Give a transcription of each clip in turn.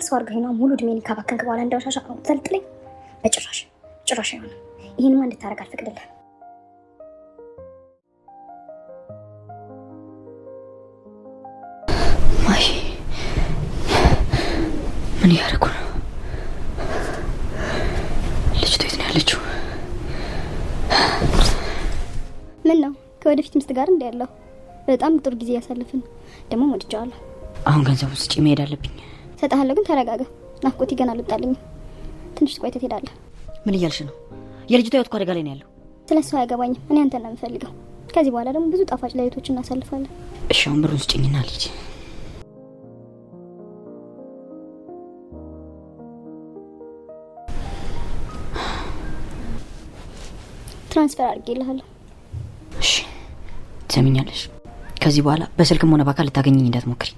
ሰው አድርገህ ነው ሙሉ እድሜን ካባከንክ በኋላ እንዳውሻሻ ነው ዘልጥለኝ። በጭራሽ አይሆንም። ይሄንማ እንድታረግ አልፈቅድልህም። ማሂ ምን ያደርጉ ነው? ልጅቷ የት ነው ያለችው? ምን ነው ከወደፊት ሚስት ጋር እንደ ያለው በጣም ጥሩ ጊዜ ያሳልፍን። ደግሞ ወድጃለሁ። አሁን ገንዘብ ውስጥ መሄድ አለብኝ። ሰጣለሁ፣ ግን ተረጋጋ። ናፍቆት ገና አልወጣልኝም። ትንሽ ቆይተህ ትሄዳለህ። ምን እያልሽ ነው? የልጅቷ ህይወት እኮ አደጋ ላይ ነው ያለው። ስለሱ አያገባኝም። እኔ አንተን ነው የምፈልገው። ከዚህ በኋላ ደግሞ ብዙ ጣፋጭ ሌሊቶችን እናሳልፋለን። እሺ አሁን ብሩን ስጭኝና ልጅ ትራንስፈር አድርጌልሃለሁ። እሺ ትሰሚኛለሽ? ከዚህ በኋላ በስልክም ሆነ በአካል ልታገኘኝ እንዳትሞክሪ።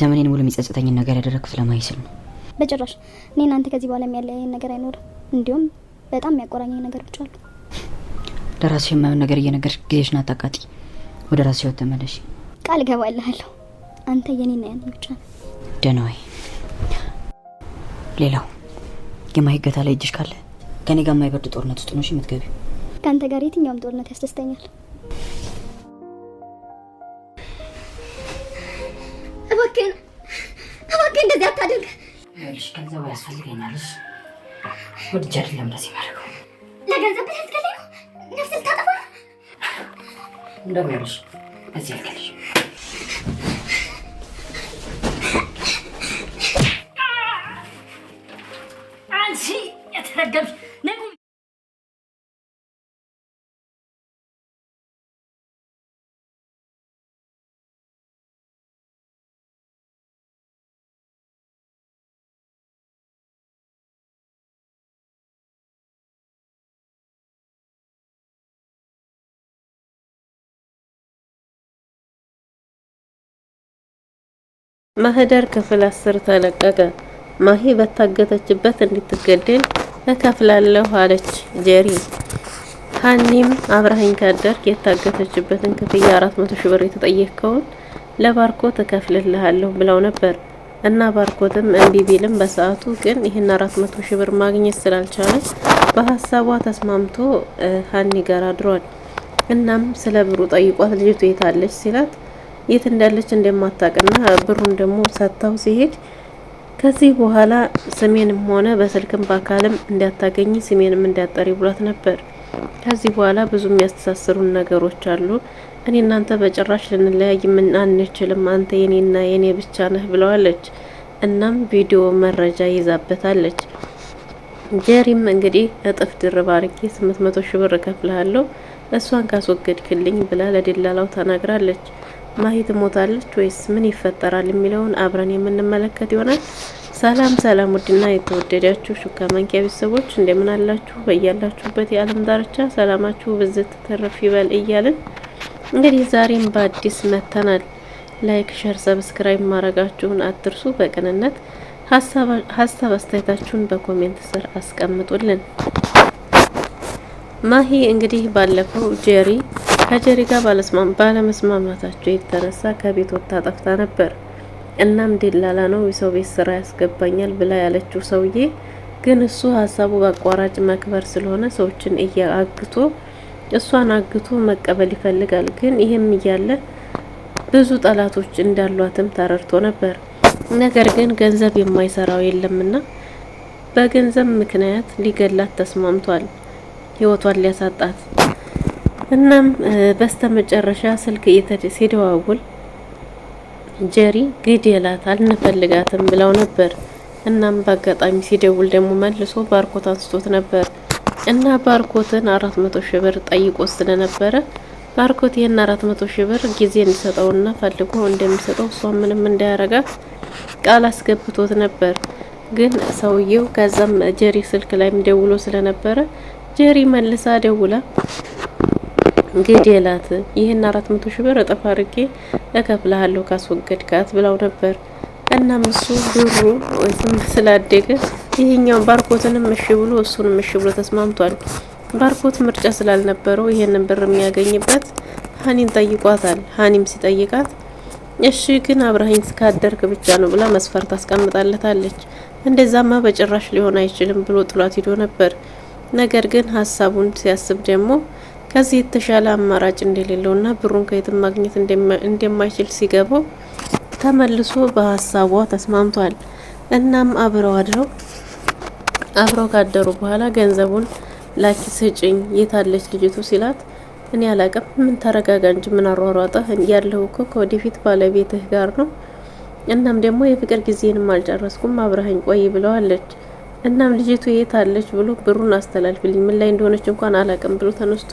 ዘመኔን ሙሉ የሚጸጽተኝን ነገር ያደረግኩት ስለማይስል ነው። በጭራሽ። እኔና አንተ ከዚህ በኋላ የሚያለያየን ነገር አይኖርም። እንዲሁም በጣም የሚያቆራኘኝ ነገሮች አሉ። ለራስሽ የማይሆን ነገር እየነገርሽ ጊዜሽን አታቃጢ። ወደ ራስሽ ህይወት ተመለሽ። ቃል እገባልሃለሁ። አንተ የኔና ያኔ ብቻ ነው። ደህና ዋይ። ሌላው የማይገታ ላይ እጅሽ ካለ ከኔ ጋር የማይበርድ ጦርነት ውስጥ ነው የምትገቢው። ከአንተ ጋር የትኛውም ጦርነት ያስደስተኛል። እባክህን እንደዚህ አታድርግ። ይኸውልሽ ገንዘቡ ያስፈልገኛል። ወድጄ አይደለም እንደዚህ የማደርገው። ለገንዘብ ብለህ ልትገለኝ ነው? ነፍስ ልታጠፋ ነው? እንደምልሽ እዚህ አልገልሽ። አንቺ የተረገምሽ ነጉ። ማህደር ክፍል 10 ተለቀቀ። ማሂ በታገተችበት እንድትገደል እከፍላለሁ አለች ጄሪ። ሀኒም አብራኝ ካደርክ የታገተችበትን ክፍያ 400 ሺህ ብር የተጠየቀውን ለባርኮት እከፍልልሃለሁ ብለው ነበር እና ባርኮትም እንቢ ቢልም በሰዓቱ ግን ይሄን 400 ሺህ ብር ማግኘት ስላልቻለ በሐሳቧ ተስማምቶ ሀኒ ጋር አድሯል። እናም ስለ ብሩ ጠይቋት ልጅቱ የታለች ሲላት የት እንዳለች እንደማታውቅና ብሩን ደግሞ ሰጥታው ሲሄድ ከዚህ በኋላ ስሜንም ሆነ በስልክም በአካልም እንዳታገኝ ስሜንም እንዳጠሪ ብሏት ነበር። ከዚህ በኋላ ብዙ የሚያስተሳስሩን ነገሮች አሉ። እኔ እናንተ በጭራሽ ልንለያይ ምን አንችልም፣ አንተ የኔና የኔ ብቻ ነህ ብለዋለች። እናም ቪዲዮ መረጃ ይዛበታለች። ጄሪም እንግዲህ እጥፍ ድርብ አድርጌ 800 ሺህ ብር እከፍልሃለሁ እሷን ካስወገድክልኝ ብላ ለደላላው ተናግራለች። ማሂ ትሞታለች ወይስ ምን ይፈጠራል የሚለውን አብረን የምንመለከት ይሆናል። ሰላም ውድና የተወደዳችሁ ሹካ መንኪያ ቤተሰቦች እንደምን አላችሁ? በያላችሁበት የዓለም ዳርቻ ሰላማችሁ ብዝት ተረፍ ይበል እያልን እንግዲህ ዛሬም በአዲስ መተናል። ላይክ፣ ሼር፣ ሰብስክራይብ ማድረጋችሁን አትርሱ። በቅንነት ሀሳብ አስተያየታችሁን በኮሜንት ስር አስቀምጡልን። ማሂ እንግዲህ ባለፈው ከጄሪ ጋር ባለመስማማታቸው የተነሳ ከቤት ወጥታ ጠፍታ ነበር። እናም ደላላ ነው የሰው ቤት ስራ ያስገባኛል ብላ ያለችው ሰውዬ ግን እሱ ሀሳቡ በአቋራጭ መክበር ስለሆነ ሰዎችን እሷን አግቶ መቀበል ይፈልጋል። ግን ይሄም እያለ ብዙ ጠላቶች እንዳሏትም ተረድቶ ነበር። ነገር ግን ገንዘብ የማይሰራው የለምና በገንዘብ ምክንያት ሊገላት ተስማምቷል፣ ህይወቷን ሊያሳጣት። እናም በስተመጨረሻ ስልክ ሲደዋውል ጄሪ ግዴላት አልንፈልጋትም ብለው ነበር። እናም በአጋጣሚ ሲደውል ደግሞ መልሶ ባርኮት አንስቶት ነበር እና ባርኮትን 400 ሺህ ብር ጠይቆ ስለነበረ ባርኮት ይሄን 400 ሺህ ብር ጊዜ እንዲሰጠውና ፈልጎ እንደሚሰጠው እሷ ምንም እንዳያረጋት ቃል አስገብቶት ነበር። ግን ሰውየው ከዛም ጄሪ ስልክ ላይም ደውሎ ስለነበረ ጄሪ መልሳ ደውላ ግዴላት ይሄን 400 ሺህ ብር እጥፍ አድርጌ እከፍልሃለሁ ካስወገድካት ብለው ነበር። እናም እሱ ብሩ ወይም ስላደገ ይሄኛው ባርኮትንም እሺ ብሎ እሱንም እሺ ብሎ ተስማምቷል። ባርኮት ምርጫ ስላልነበረው ይሄንን ብር የሚያገኝበት ሀኒን ጠይቋታል። ሀኒም ሲጠይቃት እሺ ግን አብረኸኝ እስካደርክ ብቻ ነው ብላ መስፈርት አስቀምጣለታለች። እንደዛማ በጭራሽ ሊሆን አይችልም ብሎ ጥሏት ሄዶ ነበር። ነገር ግን ሀሳቡን ሲያስብ ደግሞ ከዚህ የተሻለ አማራጭ እንደሌለውና ብሩን ከየትም ማግኘት እንደማይችል ሲገባው ተመልሶ በሀሳቧ ተስማምቷል። እናም አብረው ካደሩ በኋላ ገንዘቡን ላኪ ስጭኝ የታለች ልጅቱ ሲላት እኔ አላቅም፣ ምን ተረጋጋ እንጂ ምን አሯሯጠህ፣ ያለው እኮ ከወደፊት ባለቤትህ ጋር ነው። እናም ደግሞ የፍቅር ጊዜንም አልጨረስኩም አብረኸኝ ቆይ ብለዋለች። እናም ልጅቱ የታለች ብሎ ብሩን አስተላልፍልኝ፣ ምን ላይ እንደሆነች እንኳን አላቅም ብሎ ተነስቶ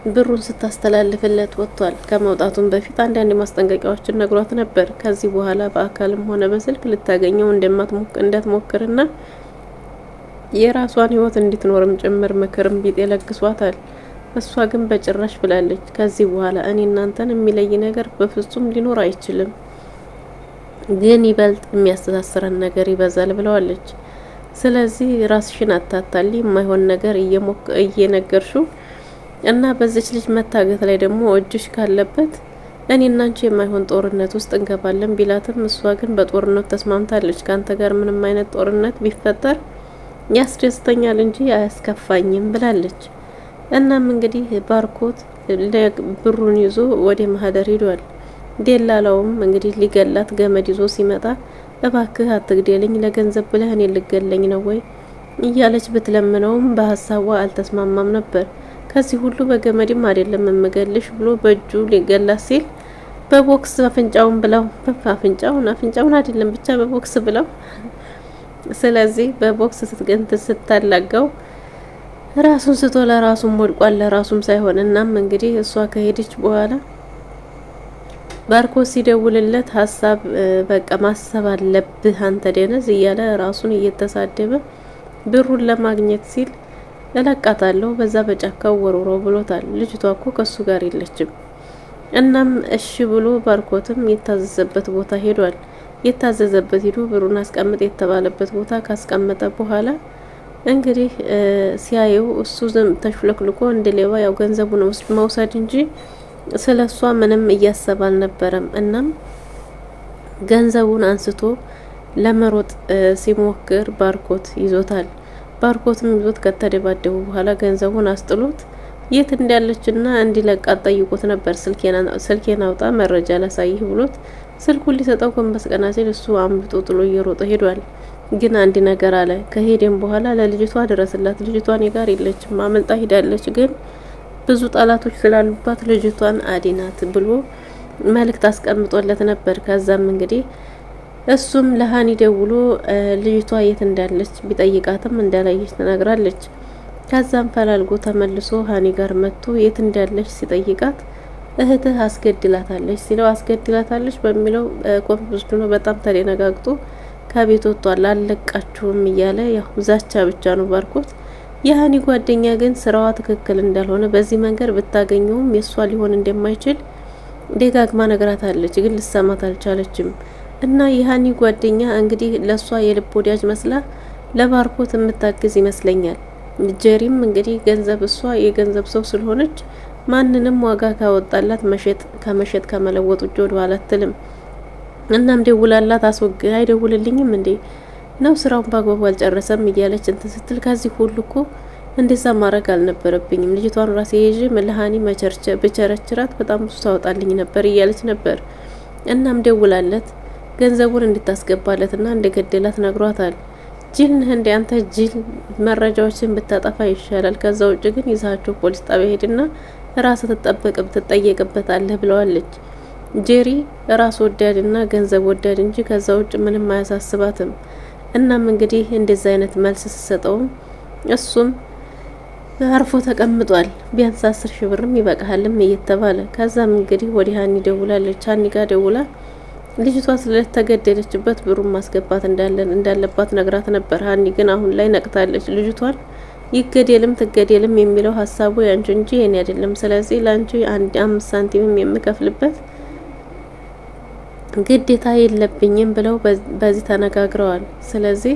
ብሩን ስታስተላልፍለት ወጥቷል። ከመውጣቱም በፊት አንዳንድ ማስጠንቀቂያዎችን ነግሯት ነበር። ከዚህ በኋላ በአካልም ሆነ በስልክ ልታገኘው እንዳትሞክርና የራሷን ህይወት እንድትኖርም ጭምር ምክርም ቢጤ ለግሷታል። እሷ ግን በጭራሽ ብላለች፣ ከዚህ በኋላ እኔ እናንተን የሚለይ ነገር በፍጹም ሊኖር አይችልም፣ ግን ይበልጥ የሚያስተሳስረን ነገር ይበዛል ብለዋለች። ስለዚህ ራስሽን አታታሊ፣ የማይሆን ነገር እየነገርሽው እና በዚች ልጅ መታገት ላይ ደግሞ እጅሽ ካለበት እኔ እና አንቺ የማይሆን ጦርነት ውስጥ እንገባለን ቢላትም እሷ ግን በጦርነት ተስማምታለች። ካንተ ጋር ምንም አይነት ጦርነት ቢፈጠር ያስደስተኛል እንጂ አያስከፋኝም ብላለች። እናም እንግዲህ ባርኮት ብሩን ይዞ ወደ ማህደር ሄዷል። ደላላውም እንግዲህ ሊገላት ገመድ ይዞ ሲመጣ እባክህ አትግደልኝ፣ ለገንዘብ ብለህ እኔ ልገለኝ ነው ወይ እያለች ብትለምነውም በሀሳቧ አልተስማማም ነበር። ከዚህ ሁሉ በገመድም አይደለም የምገልሽ ብሎ በእጁ ሊገላት ሲል በቦክስ አፍንጫውን ብለው አፍንጫውን አይደለም ብቻ በቦክስ ብለው ስለዚህ በቦክስ ስታላጋው ራሱን ስቶ ለራሱም ወድቋል፣ ለራሱም ሳይሆን። እናም እንግዲህ እሷ ከሄደች በኋላ ባርኮት ሲደውልለት ሀሳብ በቃ ማሰብ አለብህ አንተ ደነዝ እያለ ራሱን እየተሳደበ ብሩን ለማግኘት ሲል እለቃታለሁ በዛ በጫካው ወሮሮ ብሎታል። ልጅቷ እኮ ከሱ ጋር የለችም። እናም እሺ ብሎ ባርኮትም የታዘዘበት ቦታ ሄዷል። የታዘዘበት ሄዶ ብሩን አስቀምጥ የተባለበት ቦታ ካስቀመጠ በኋላ እንግዲህ ሲያየው እሱ ዝም ተሽለክልኮ እንደ ሌባ ያው ገንዘቡን መውሰድ እንጂ ስለሷ ምንም እያሰበ አልነበረም። እናም ገንዘቡን አንስቶ ለመሮጥ ሲሞክር ባርኮት ይዞታል። ባርኮትም ይዞት ከተደባደቡ በኋላ ገንዘቡን አስጥሎት የት እንዳለችና እንዲለቃት ጠይቆት ነበር። ስልኬን አውጣ መረጃ ላሳይህ ብሎት ስልኩን ሊሰጠው ጎንበስ ቀና ሲል እሱ አምልጦ ጥሎ እየሮጠ ሄዷል። ግን አንድ ነገር አለ። ከሄደም በኋላ ለልጅቷ ድረስላት፣ ልጅቷ እኔ ጋር የለችም አመልጣ ሄዳለች፣ ግን ብዙ ጠላቶች ስላሉባት ልጅቷን አዲናት ብሎ መልእክት አስቀምጦለት ነበር። ከዛም እንግዲህ እሱም ለሃኒ ደውሎ ልጅቷ የት እንዳለች ቢጠይቃትም እንዳላየች ተናግራለች። ከዛም ፈላልጎ ተመልሶ ሃኒ ጋር መጥቶ የት እንዳለች ሲጠይቃት እህትህ አስገድላታለች ሲለው አስገድላታለች በሚለው ኮንፊውዝድ ነው። በጣም ተደነጋግጦ ከቤት ወጥቷል። አለቃችሁም እያለ ያው ዛቻ ብቻ ነው ባርኮት። የሃኒ ጓደኛ ግን ስራዋ ትክክል እንዳልሆነ በዚህ መንገድ ብታገኘውም የሷ ሊሆን እንደማይችል ደጋግማ ነግራታለች፣ ግን ልሰማት አልቻለችም። እና የሃኒ ጓደኛ እንግዲህ ለሷ የልብ ወዳጅ መስላ ለባርኮት የምታግዝ ይመስለኛል። ጀሪም እንግዲህ ገንዘብ እሷ የገንዘብ ሰው ስለሆነች ማንንም ዋጋ ካወጣላት መሸጥ ከመለወጥ ውጭ ወደ ኋላ አትልም። እናም ደውላላት አይደውልልኝም እንዴ ነው ስራውን በአግባቡ አልጨረሰም እያለች እንትን ስትል ከዚህ ሁሉ እኮ እንደዛ ማድረግ አልነበረብኝም፣ ልጅቷን ራሴ ይዤ ለሃኒ ብቸረችራት በጣም ብዙ ታወጣልኝ ነበር እያለች ነበር። እናም ደውላለት ገንዘቡን እንድታስገባለትና እንደገደላት ነግሯታል። ጅል ነህ እንደ አንተ ጅል፣ መረጃዎችን ብታጠፋ ይሻላል፣ ከዛ ውጭ ግን ይዛቸው ፖሊስ ጣቢያ ሄድና ራስ ትጠየቅበታለህ ብለዋለች። ጄሪ ራስ ወዳድና ገንዘብ ወዳድ እንጂ ከዛ ውጭ ምንም አያሳስባትም። እናም እንግዲህ እንደዛ አይነት መልስ ሲሰጠውም እሱም አርፎ ተቀምጧል። ቢያንስ 10 ሺህ ብርም ይበቃሃልም እየተባለ ከዛም እንግዲህ ወደ ሃኒ ደውላለች። ሃኒ ጋር ደውላ ልጅቷ ስለተገደለችበት ብሩን ማስገባት እንዳለባት ነግራት ነበር። ሃኒ ግን አሁን ላይ ነቅታለች። ልጅቷን ይገደልም ትገደልም የሚለው ሀሳቡ ያንቺ እንጂ የኔ አይደለም፣ ስለዚህ ላንቺ 5 ሳንቲምም የምከፍልበት ግዴታ የለብኝም ብለው በዚህ ተነጋግረዋል። ስለዚህ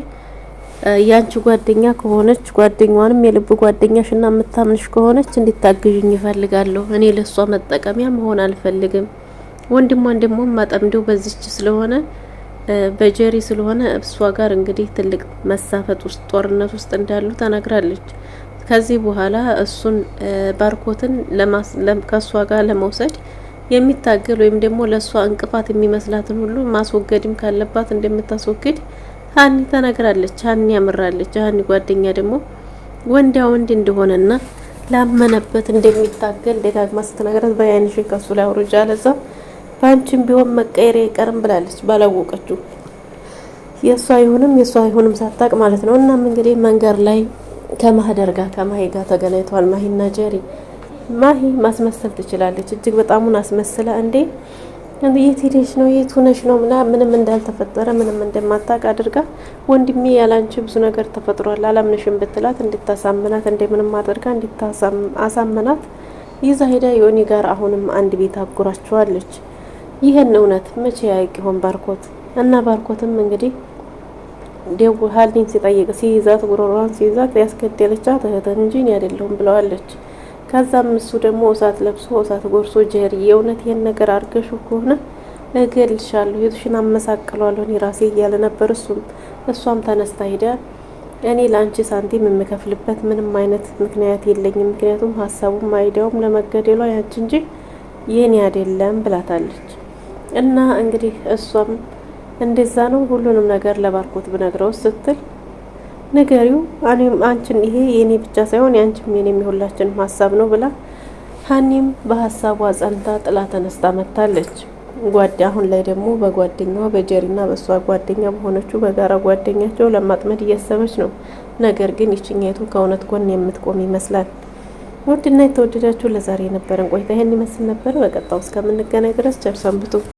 ያንቺ ጓደኛ ከሆነች ጓደኛዋንም የልብ ጓደኛሽና የምታምንሽ ከሆነች እንድታግዥኝ ይፈልጋለሁ። እኔ ለሷ መጠቀሚያ መሆን አልፈልግም። ወንድሟን ደግሞ ማጠምደው በዚች ስለሆነ በጀሪ ስለሆነ እሷ ጋር እንግዲህ ትልቅ መሳፈጥ ውስጥ ጦርነት ውስጥ እንዳሉ ተናግራለች። ከዚህ በኋላ እሱን ባርኮትን ከሷ ጋር ለመውሰድ የሚታገል ወይም ደግሞ ለሷ እንቅፋት የሚመስላትን ሁሉ ማስወገድም ካለባት እንደምታስወግድ ሀኒ ተናግራለች። ሀኒ ያምራለች። ሀኒ ጓደኛ ደግሞ ወንዳ ወንድ እንደሆነና ላመነበት እንደሚታገል ደጋግማ ስትነግራት በያንሽ ከሱ ላይ አውርጃ ለዛ ባንቺም ቢሆን መቀየር አይቀርም ብላለች። ባላወቀችው የሷ አይሆንም ሳታቅ ማለት ነው። እናም እንግዲህ መንገር ላይ ከማህደር ጋር ከማሂ ጋር ተገናኝተዋል። ማሂና ጀሪ ማሂ ማስመሰል ትችላለች። እጅግ በጣሙን አስመስላ እንዴ የት ሄደሽ ነው የት ሆነሽ ነው ምንም እንዳልተፈጠረ ምንም እንደማታውቅ አድርጋ ወንድሜ ያላንቺ ብዙ ነገር ተፈጥሯል አላምንሽም ብትላት እንድታሳምናት እንደምንም አድርጋ እንድታሳምናት ይዛ ሄዳ ዮኒ ጋር አሁንም አንድ ቤት አጉራቸዋለች። ይሄን እውነት መቼ ያውቅ ይሆን ባርኮት? እና ባርኮትም እንግዲህ ሀኒን ሲጠይቅ ሲይዛት ጉሮሯን ሲይዛት ያስገደለቻት እህት እንጂ እኔ አይደለሁም ብለዋለች። ከዛም እሱ ደግሞ እሳት ለብሶ እሳት ጎርሶ ጀሪ የእውነት ይሄን ነገር አርገሹ ከሆነ እገልሻለሁ የቱሽን አመሳቅሏለሁ እኔ ራሴ እያለ ነበር። እሷም ተነስታ ሄዳ እኔ ላንቺ ሳንቲም የምከፍልበት ምንም አይነት ምክንያት የለኝም፣ ምክንያቱም ሀሳቡም አይዲያውም ለመገደሏ ያንቺ እንጂ የኔ አይደለም ብላታለች። እና እንግዲህ እሷም እንደዛ ነው ሁሉንም ነገር ለባርኮት ብነግረው ስትል ነገሪው አንቺን ይሄ የኔ ብቻ ሳይሆን ያንቺም የኔም የሁላችንም ሀሳብ ነው ብላ ሀኒም በሀሳቧ ጸንታ ጥላ ተነስታ መታለች። አሁን ላይ ደግሞ በጓደኛዋ በጀሪና በሷ ጓደኛ በሆነችው በጋራ ጓደኛቸው ለማጥመድ እያሰበች ነው። ነገር ግን ይችኛይቱ ከእውነት ጎን የምትቆም ይመስላል። ውድና የተወደዳችሁ ለዛሬ የነበረን ቆይታ ይሄን ይመስል ነበር። በቀጣው እስከምንገናኝ ድረስ ቸር ሰንብቱ።